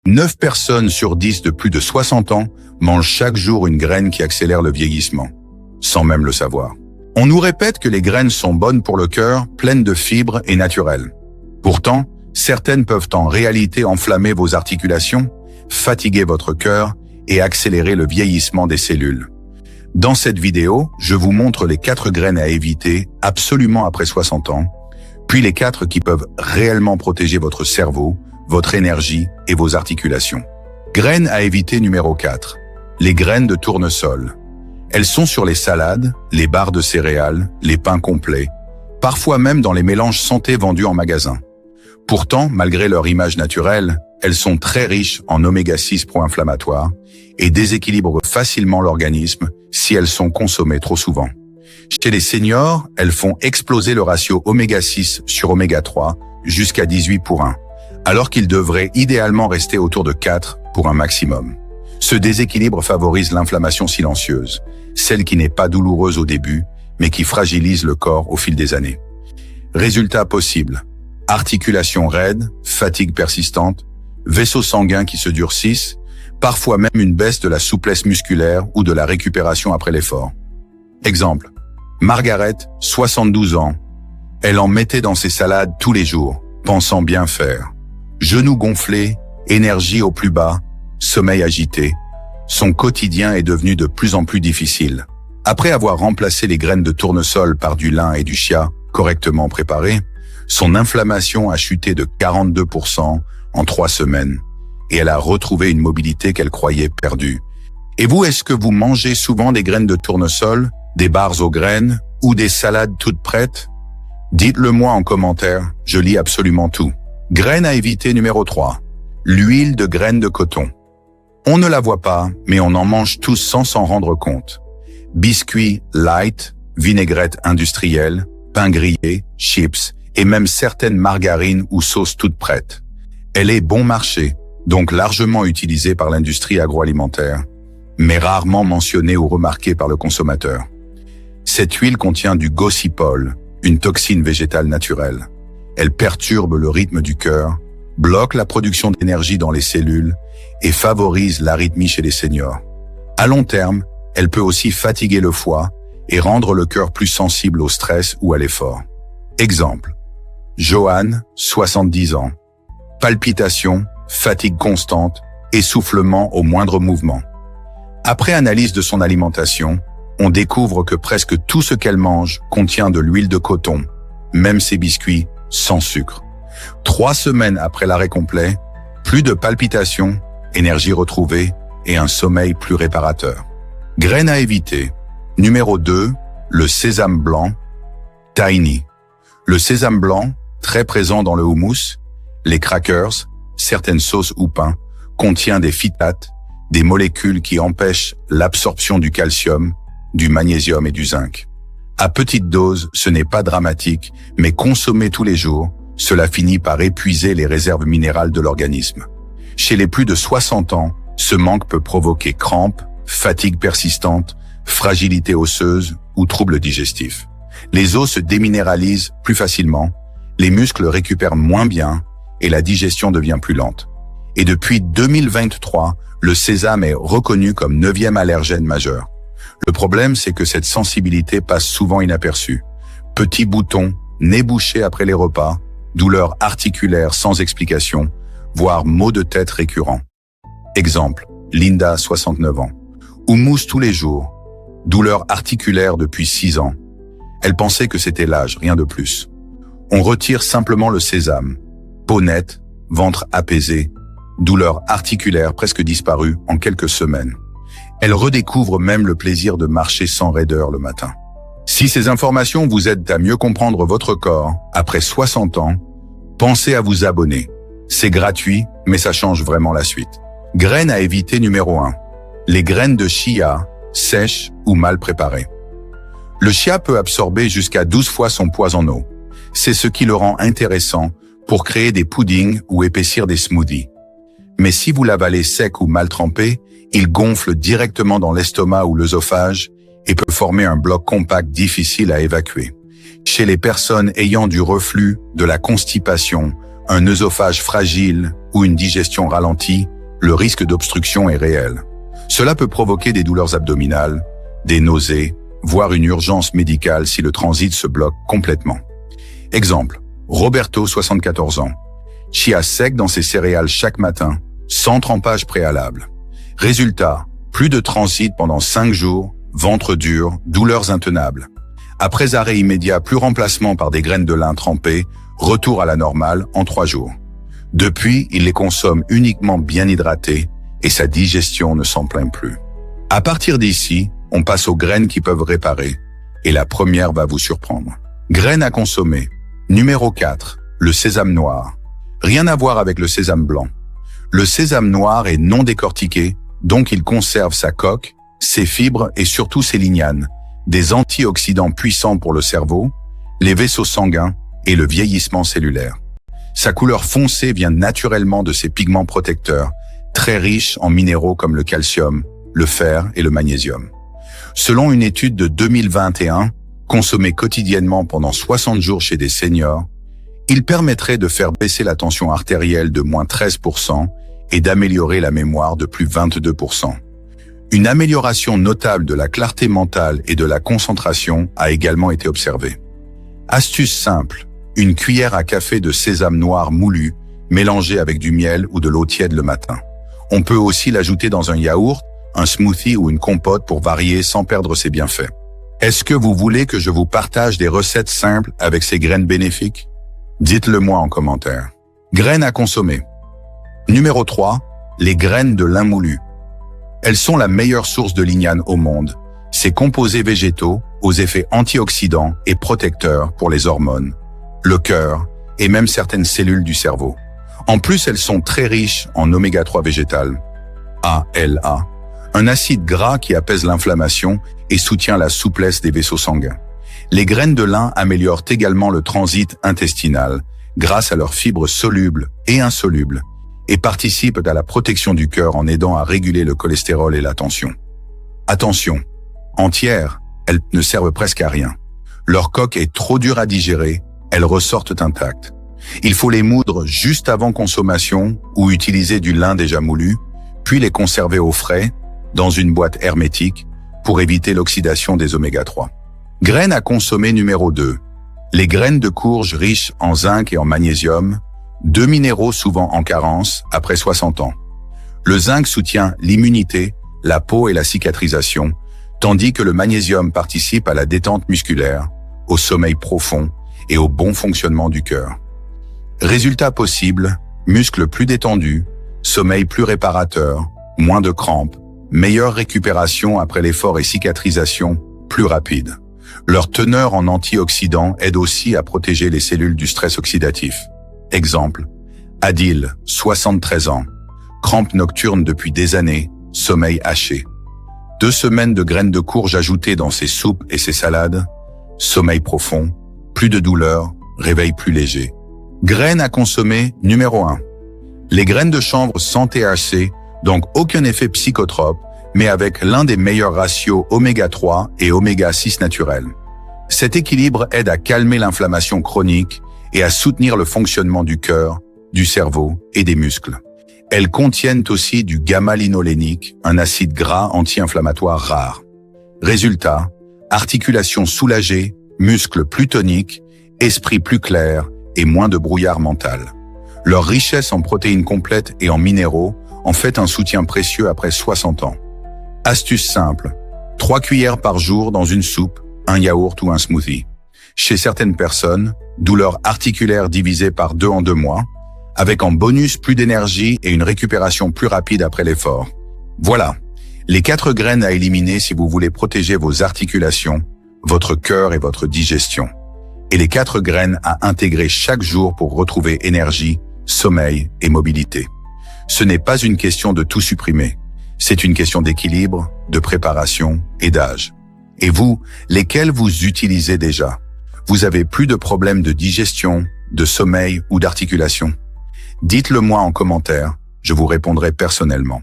9 personnes sur 10 de plus de 60 ans mangent chaque jour une graine qui accélère le vieillissement, sans même le savoir. On nous répète que les graines sont bonnes pour le cœur, pleines de fibres et naturelles. Pourtant, certaines peuvent en réalité enflammer vos articulations, fatiguer votre cœur et accélérer le vieillissement des cellules. Dans cette vidéo, je vous montre les 4 graines à éviter absolument après 60 ans, puis les 4 qui peuvent réellement protéger votre cerveau, votre énergie et vos articulations. Graines à éviter numéro 4. Les graines de tournesol. Elles sont sur les salades, les barres de céréales, les pains complets, parfois même dans les mélanges santé vendus en magasin. Pourtant, malgré leur image naturelle, elles sont très riches en oméga 6 pro-inflammatoires et déséquilibrent facilement l'organisme si elles sont consommées trop souvent. Chez les seniors, elles font exploser le ratio oméga 6 sur oméga 3 jusqu'à 18 pour 1, alors qu'il devrait idéalement rester autour de 4 pour un maximum. Ce déséquilibre favorise l'inflammation silencieuse, celle qui n'est pas douloureuse au début, mais qui fragilise le corps au fil des années. Résultats possibles: articulations raides, fatigue persistante, vaisseaux sanguins qui se durcissent, parfois même une baisse de la souplesse musculaire ou de la récupération après l'effort. Exemple: Margaret, 72 ans. Elle en mettait dans ses salades tous les jours, pensant bien faire. Genoux gonflés, énergie au plus bas, sommeil agité. Son quotidien est devenu de plus en plus difficile. Après avoir remplacé les graines de tournesol par du lin et du chia correctement préparés, son inflammation a chuté de 42% en 3 semaines et elle a retrouvé une mobilité qu'elle croyait perdue. Et vous, est-ce que vous mangez souvent des graines de tournesol, des barres aux graines ou des salades toutes prêtes? Dites-le moi en commentaire, je lis absolument tout. Graines à éviter numéro 3. L'huile de graines de coton. On ne la voit pas, mais on en mange tous sans s'en rendre compte. Biscuits light, vinaigrettes industrielles, pain grillé, chips et même certaines margarines ou sauces toutes prêtes. Elle est bon marché, donc largement utilisée par l'industrie agroalimentaire, mais rarement mentionnée ou remarquée par le consommateur. Cette huile contient du gossypol, une toxine végétale naturelle. Elle perturbe le rythme du cœur, bloque la production d'énergie dans les cellules et favorise l'arythmie chez les seniors. À long terme, elle peut aussi fatiguer le foie et rendre le cœur plus sensible au stress ou à l'effort. Exemple: Joanne, 70 ans. Palpitations, fatigue constante, essoufflement au moindre mouvement. Après analyse de son alimentation, on découvre que presque tout ce qu'elle mange contient de l'huile de coton, même ses biscuits sans sucre. 3 semaines après l'arrêt complet, plus de palpitations, énergie retrouvée et un sommeil plus réparateur. Graines à éviter. Numéro 2, le sésame blanc, tahini. Le sésame blanc, très présent dans le houmous, les crackers, certaines sauces ou pains, contient des phytates, des molécules qui empêchent l'absorption du calcium, du magnésium et du zinc. À petite dose, ce n'est pas dramatique, mais consommé tous les jours, cela finit par épuiser les réserves minérales de l'organisme. Chez les plus de 60 ans, ce manque peut provoquer crampes, fatigue persistante, fragilité osseuse ou troubles digestifs. Les os se déminéralisent plus facilement, les muscles récupèrent moins bien et la digestion devient plus lente. Et depuis 2023, le sésame est reconnu comme 9e allergène majeur. Le problème, c'est que cette sensibilité passe souvent inaperçue. Petits boutons, nez bouché après les repas, douleurs articulaires sans explication, voire maux de tête récurrents. Exemple: Linda, 69 ans. Houmous tous les jours, douleurs articulaires depuis 6 ans. Elle pensait que c'était l'âge, rien de plus. On retire simplement le sésame. Peau nette, ventre apaisé, douleurs articulaires presque disparues en quelques semaines. Elle redécouvre même le plaisir de marcher sans raideur le matin. Si ces informations vous aident à mieux comprendre votre corps après 60 ans, pensez à vous abonner. C'est gratuit, mais ça change vraiment la suite. Graines à éviter numéro 1. Les graines de chia, sèches ou mal préparées. Le chia peut absorber jusqu'à 12 fois son poids en eau. C'est ce qui le rend intéressant pour créer des puddings ou épaissir des smoothies. Mais si vous l'avalez sec ou mal trempé, il gonfle directement dans l'estomac ou l'œsophage et peut former un bloc compact difficile à évacuer. Chez les personnes ayant du reflux, de la constipation, un œsophage fragile ou une digestion ralentie, le risque d'obstruction est réel. Cela peut provoquer des douleurs abdominales, des nausées, voire une urgence médicale si le transit se bloque complètement. Exemple, Roberto, 74 ans. Chia sec dans ses céréales chaque matin, sans trempage préalable. Résultat, plus de transit pendant 5 jours, ventre dur, douleurs intenables. Après arrêt immédiat, plus remplacement par des graines de lin trempées, retour à la normale en 3 jours. Depuis, il les consomme uniquement bien hydratées et sa digestion ne s'en plaint plus. À partir d'ici, on passe aux graines qui peuvent réparer et la première va vous surprendre. Graines à consommer. Numéro 4, le sésame noir. Rien à voir avec le sésame blanc. Le sésame noir est non décortiqué, donc il conserve sa coque, ses fibres et surtout ses lignanes, des antioxydants puissants pour le cerveau, les vaisseaux sanguins et le vieillissement cellulaire. Sa couleur foncée vient naturellement de ses pigments protecteurs, très riches en minéraux comme le calcium, le fer et le magnésium. Selon une étude de 2021, consommée quotidiennement pendant 60 jours chez des seniors, il permettrait de faire baisser la tension artérielle de moins 13% et d'améliorer la mémoire de plus 22%. Une amélioration notable de la clarté mentale et de la concentration a également été observée. Astuce simple, une cuillère à café de sésame noir moulu, mélangé avec du miel ou de l'eau tiède le matin. On peut aussi l'ajouter dans un yaourt, un smoothie ou une compote pour varier sans perdre ses bienfaits. Est-ce que vous voulez que je vous partage des recettes simples avec ces graines bénéfiques? Dites-le moi en commentaire. Graines à consommer. Numéro 3, les graines de lin moulu. Elles sont la meilleure source de lignane au monde. Ces composés végétaux aux effets antioxydants et protecteurs pour les hormones, le cœur et même certaines cellules du cerveau. En plus, elles sont très riches en oméga 3 végétal, ALA, un acide gras qui apaise l'inflammation et soutient la souplesse des vaisseaux sanguins. Les graines de lin améliorent également le transit intestinal grâce à leurs fibres solubles et insolubles et participent à la protection du cœur en aidant à réguler le cholestérol et la tension. Attention, entières, elles ne servent presque à rien. Leur coque est trop dure à digérer, elles ressortent intactes. Il faut les moudre juste avant consommation ou utiliser du lin déjà moulu, puis les conserver au frais, dans une boîte hermétique, pour éviter l'oxydation des oméga 3. Graines à consommer numéro 2. Les graines de courge riches en zinc et en magnésium, deux minéraux souvent en carence après 60 ans. Le zinc soutient l'immunité, la peau et la cicatrisation, tandis que le magnésium participe à la détente musculaire, au sommeil profond et au bon fonctionnement du cœur. Résultat possible, muscles plus détendus, sommeil plus réparateur, moins de crampes, meilleure récupération après l'effort et cicatrisation plus rapide. Leur teneur en antioxydants aide aussi à protéger les cellules du stress oxydatif. Exemple, Adil, 73 ans, crampes nocturnes depuis des années, sommeil haché. 2 semaines de graines de courge ajoutées dans ses soupes et ses salades, sommeil profond, plus de douleur, réveil plus léger. Graines à consommer numéro 1. Les graines de chanvre sans THC, donc aucun effet psychotrope, mais avec l'un des meilleurs ratios oméga 3 et oméga 6 naturels. Cet équilibre aide à calmer l'inflammation chronique et à soutenir le fonctionnement du cœur, du cerveau et des muscles. Elles contiennent aussi du gamma-linolénique, un acide gras anti-inflammatoire rare. Résultat, articulations soulagées, muscles plus toniques, esprit plus clair et moins de brouillard mental. Leur richesse en protéines complètes et en minéraux en fait un soutien précieux après 60 ans. Astuce simple, 3 cuillères par jour dans une soupe, un yaourt ou un smoothie. Chez certaines personnes, douleur articulaire divisée par 2 en 2 mois, avec en bonus plus d'énergie et une récupération plus rapide après l'effort. Voilà, les 4 graines à éliminer si vous voulez protéger vos articulations, votre cœur et votre digestion. Et les 4 graines à intégrer chaque jour pour retrouver énergie, sommeil et mobilité. Ce n'est pas une question de tout supprimer. C'est une question d'équilibre, de préparation et d'âge. Et vous, lesquels vous utilisez déjà? Vous avez plus de problèmes de digestion, de sommeil ou d'articulation? Dites-le moi en commentaire, je vous répondrai personnellement.